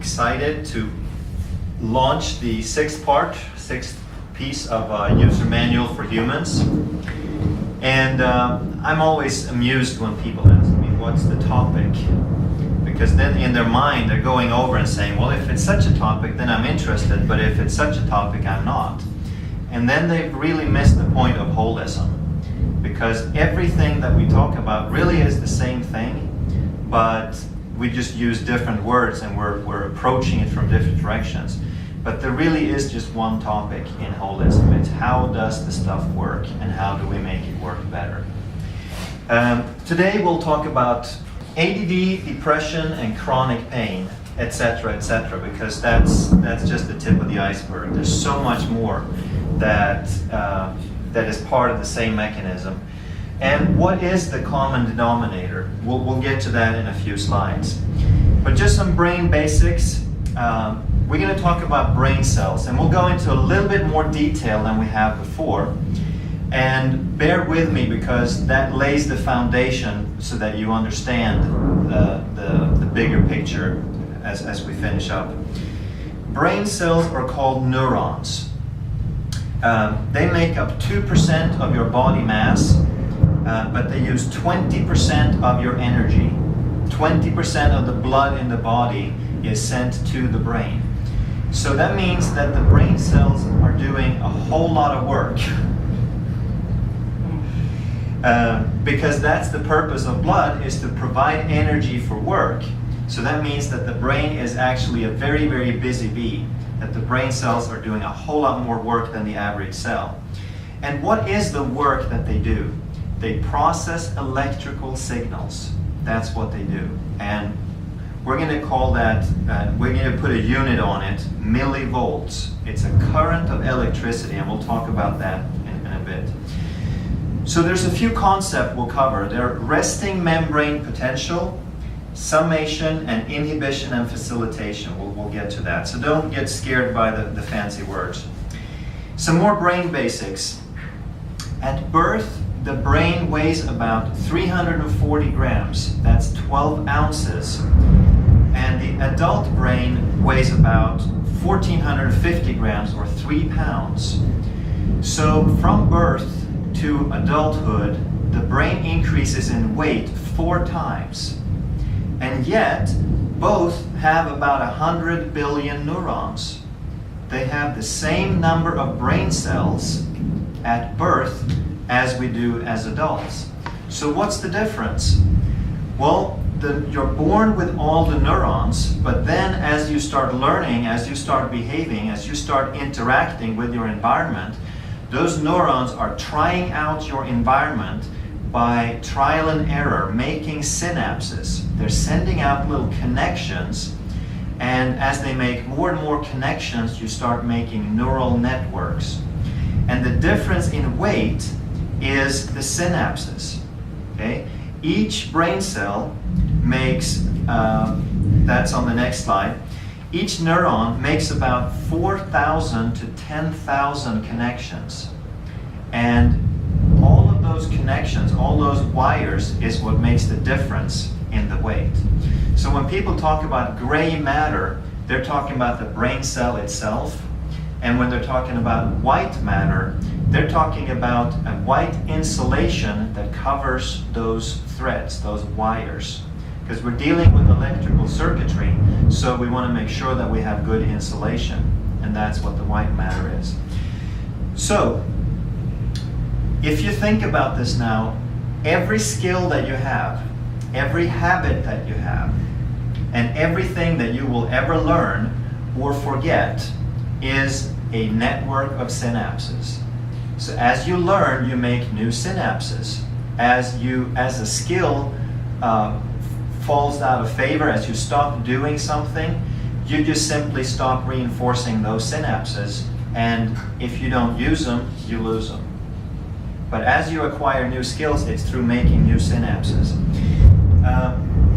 excited to launch the sixth piece of user manual for humans. And I'm always amused when people ask me, what's the topic? Because then in their mind they're going over and saying, well, if it's such a topic, then I'm interested, but if it's such a topic, I'm not. And then they've really missed the point of holism, because everything that we talk about really is the same thing, but we just use different words and we're approaching it from different directions. But there really is just one topic in holism. It's how does the stuff work and how do we make it work better. Today we'll talk about ADD, depression, and chronic pain, etc., because that's just the tip of the iceberg. There's so much more that is part of the same mechanism. And what is the common denominator? We'll get to that in a few slides. But just some brain basics. We're going to talk about brain cells, and we'll go into a little bit more detail than we have before. And bear with me, because that lays the foundation so that you understand the bigger picture as we finish up. Brain cells are called neurons. They make up 2% of your body mass, but they use 20% of your energy. 20% of the blood in the body is sent to the brain. So that means that the brain cells are doing a whole lot of work. Because that's the purpose of blood, is to provide energy for work. So that means that the brain is actually a very, very busy bee, that the brain cells are doing a whole lot more work than the average cell. And what is the work that they do? They process electrical signals. That's what they do. And we're going to call that, we're going to put a unit on it, millivolts. It's a current of electricity, and we'll talk about that in a bit. So there's a few concepts we'll cover. They're resting membrane potential, summation, and inhibition and facilitation. We'll get to that. So don't get scared by the fancy words. Some more brain basics. At birth, the brain weighs about 340 grams. That's 12 ounces. And the adult brain weighs about 1,450 grams, or 3 pounds. So from birth to adulthood, the brain increases in weight 4 times. And yet, both have about 100 billion neurons. They have the same number of brain cells at birth as we do as adults. So what's the difference? Well, you're born with all the neurons, but then as you start learning, as you start behaving, as you start interacting with your environment, those neurons are trying out your environment by trial and error, making synapses. They're sending out little connections, and as they make more and more connections, you start making neural networks. And the difference in weight is the synapses. Okay? Each brain cell makes, that's on the next slide, each neuron makes about 4,000 to 10,000 connections. And all of those connections, all those wires, is what makes the difference in the weight. So when people talk about gray matter, they're talking about the brain cell itself. And when they're talking about white matter, they're talking about a white insulation that covers those threads, those wires. Because we're dealing with electrical circuitry, so we want to make sure that we have good insulation. And that's what the white matter is. So, if you think about this now, every skill that you have, every habit that you have, and everything that you will ever learn or forget is a network of synapses. So as you learn, you make new synapses. As a skill falls out of favor, as you stop doing something, you just simply stop reinforcing those synapses, and if you don't use them, you lose them. But as you acquire new skills, it's through making new synapses.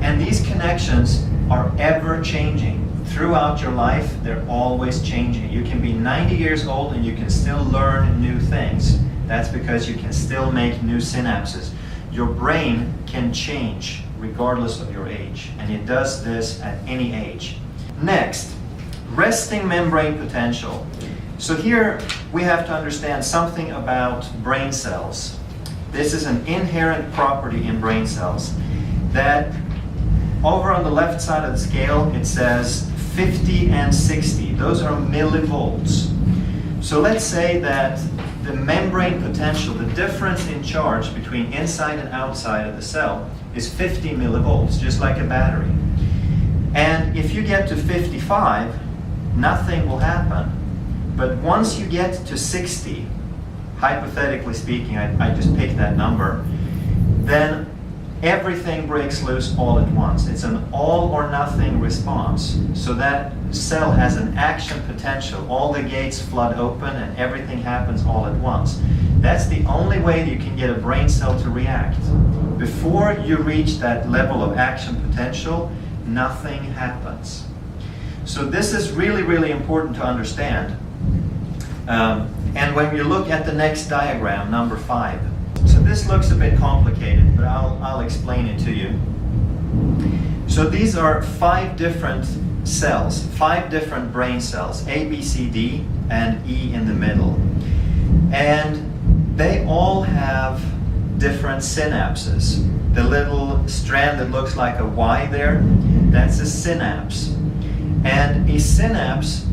And these connections are ever changing. Throughout your life, they're always changing. You can be 90 years old and you can still learn new things. That's because you can still make new synapses. Your brain can change regardless of your age, and it does this at any age. Next, resting membrane potential. So here we have to understand something about brain cells. This is an inherent property in brain cells that over on the left side of the scale it says 50 and 60. Those are millivolts. So let's say that the membrane potential, the difference in charge between inside and outside of the cell, is 50 millivolts, just like a battery. And if you get to 55, nothing will happen. But once you get to 60, hypothetically speaking, I just picked that number, then everything breaks loose all at once. It's an all or nothing response. So that cell has an action potential. All the gates flood open and everything happens all at once. That's the only way you can get a brain cell to react. Before you reach that level of action potential, nothing happens. So this is really, really important to understand. And when you look at the next diagram, number 5, so this looks a bit complicated, but I'll explain it to you. So these are 5 different cells, 5 different brain cells, A, B, C, D, and E in the middle. And they all have different synapses. The little strand that looks like a Y there, that's a synapse. And a synapse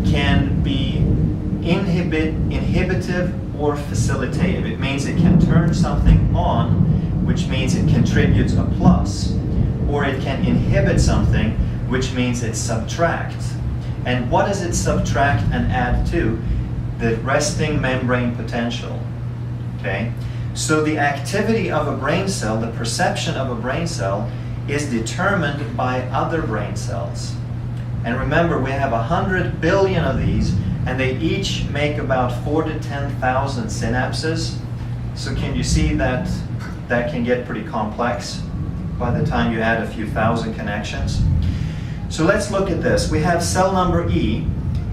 can be inhibitive or facilitative. It means it can turn something on, which means it contributes a plus, or it can inhibit something, which means it subtracts. And what does it subtract and add to? The resting membrane potential. Okay? So the activity of a brain cell, the perception of a brain cell, is determined by other brain cells. And remember, we have 100 billion of these, and they each make about 4,000 to 10,000 synapses. So can you see that that can get pretty complex by the time you add a few thousand connections? So let's look at this. We have cell number E.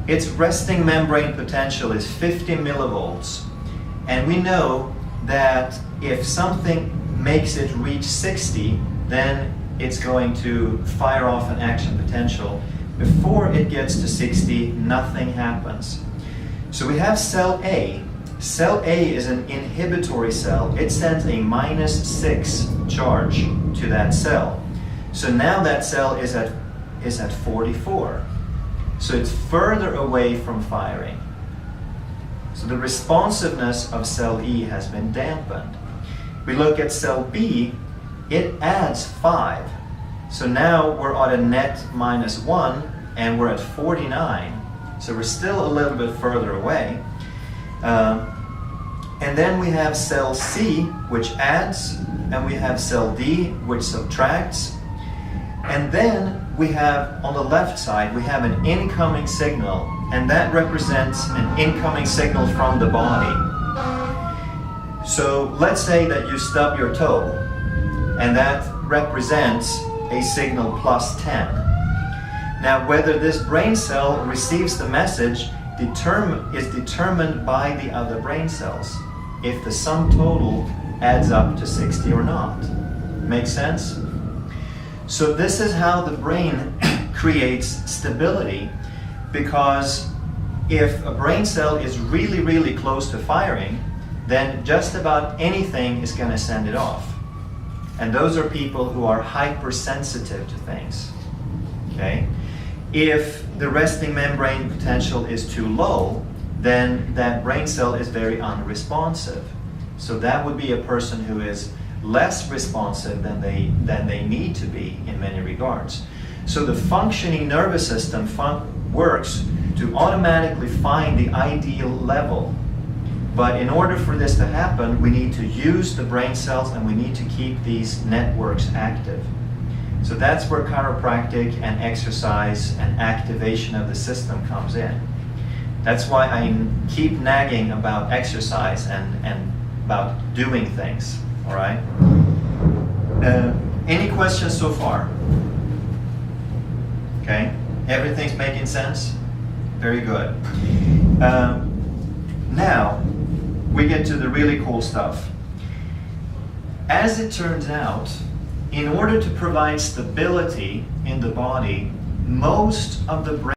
Its resting membrane potential is 50 millivolts. And we know that if something makes it reach 60, then it's going to fire off an action potential. Before it gets to 60, nothing happens. So we have cell A. Cell A is an inhibitory cell. It sends a -6 charge to that cell. So now that cell is at 44. So it's further away from firing. So the responsiveness of cell E has been dampened. We look at cell B, it adds 5. So now we're at a net -1 and we're at 49. So we're still a little bit further away. And then we have cell C, which adds, and we have cell D, which subtracts. And then we have, on the left side, we have an incoming signal, and that represents an incoming signal from the body. So let's say that you stub your toe, and that represents a signal +10. Now, whether this brain cell receives the message is determined by the other brain cells, if the sum total adds up to 60 or not. Make sense? So this is how the brain creates stability, because if a brain cell is really, really close to firing, then just about anything is going to send it off. And those are people who are hypersensitive to things. Okay? If the resting membrane potential is too low, then that brain cell is very unresponsive. So that would be a person who is less responsive than they need to be in many regards. So the functioning nervous system works to automatically find the ideal level. But in order for this to happen, we need to use the brain cells and we need to keep these networks active. So that's where chiropractic and exercise and activation of the system comes in. That's why I keep nagging about exercise and about doing things. All right? Any questions so far? Okay? Everything's making sense? Very good. Now, we get to the really cool stuff. As it turns out, in order to provide stability in the body, most of the brain